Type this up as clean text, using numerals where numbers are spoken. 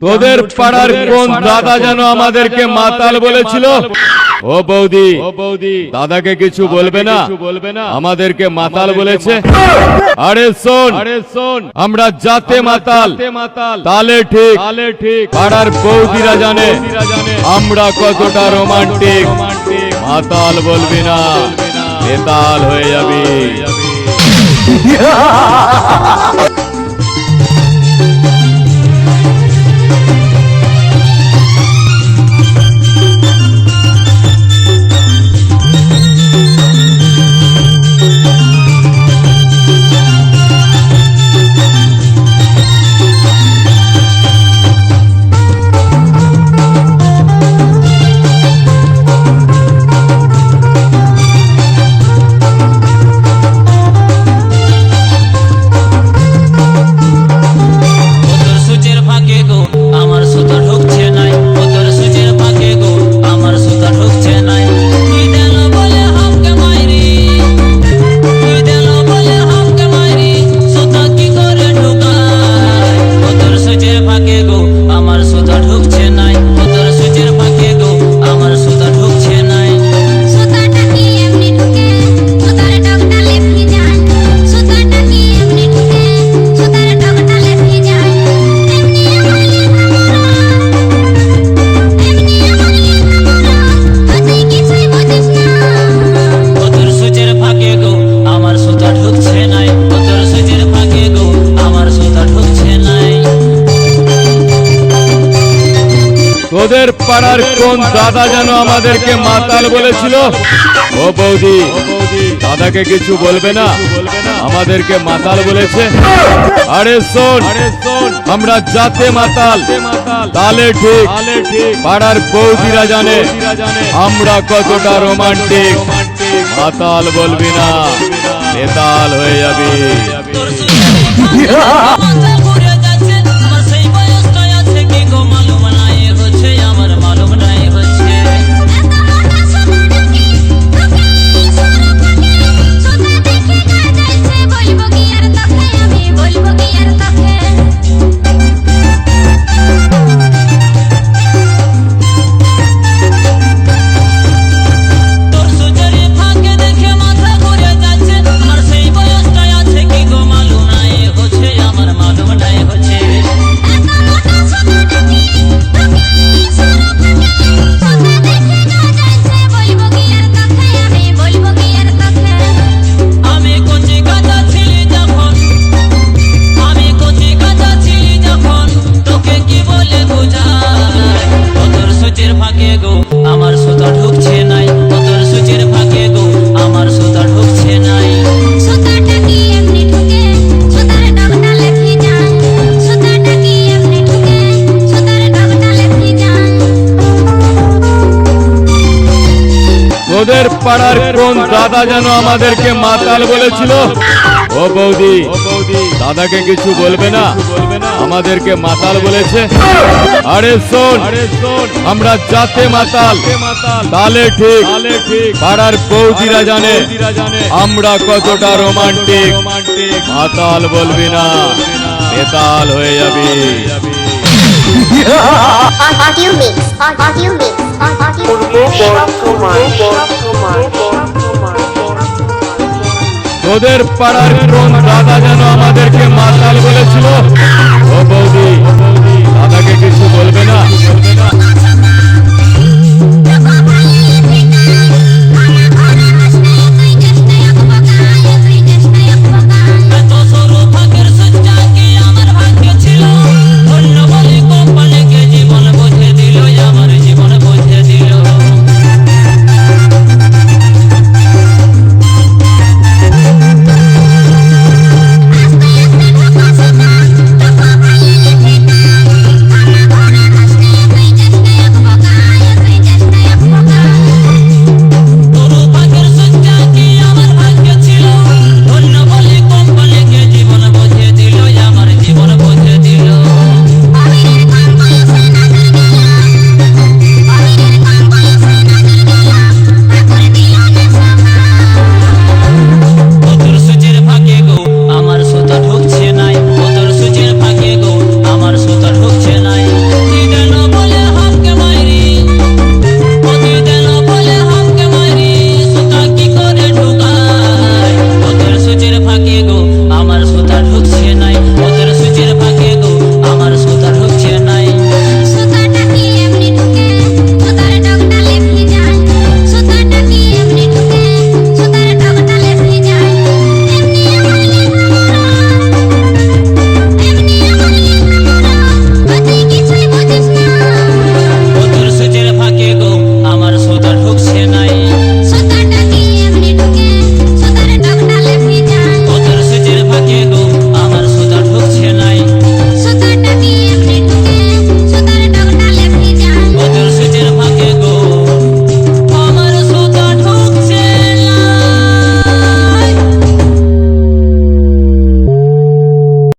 তোদের পাড়ার কোন দাদা যেন আমাদেরকে মাতাল বলেছিল? ও বৌদি, দাদাকে কিছু বলবে না, আমাদেরকে মাতাল বলেছে। আরে শোন, আমরা জাতে মাতাল, তালে ঠিক, পাড়ার বৌদিরা জানে আমরা কতটা রোমান্টিক। মাতাল বলবি না, বেতাল হয়ে যাবি। তোদের পাড়ার কোন দাদা যেন আমাদেরকে মাতাল বলেছিল? ও বৌদি, দাদাকে কিছু বলবে না, আমাদেরকে মাতাল বলেছে। আরে শোন, আমরা জাতে মাতাল, তালে ঠিক, পাড়ার বৌদিরা জানে আমরা কতটা রোমান্টিক। মাতাল বলবি না, বেতাল হয়ে যাবি। তোদের পাড়ার কোন দাদা যেন আমাদেরকে মাতাল বলেছিল? ও বৌদি, দাদাকে কিছু বলবে না, আমাদেরকে মাতাল বলেছে। আরে শোন, আমরা জাতে মাতাল, তালে ঠিক, পাড়ার বৌদিরা জানে আমরা কতটা রোমান্টিক। মাতাল বলবি না, বেতাল হয়ে যাবি। তোদের পাড়ার কোন দাদা যেন আমাদেরকে মাতাল বলেছিল? ও বৌদি, দাদাকে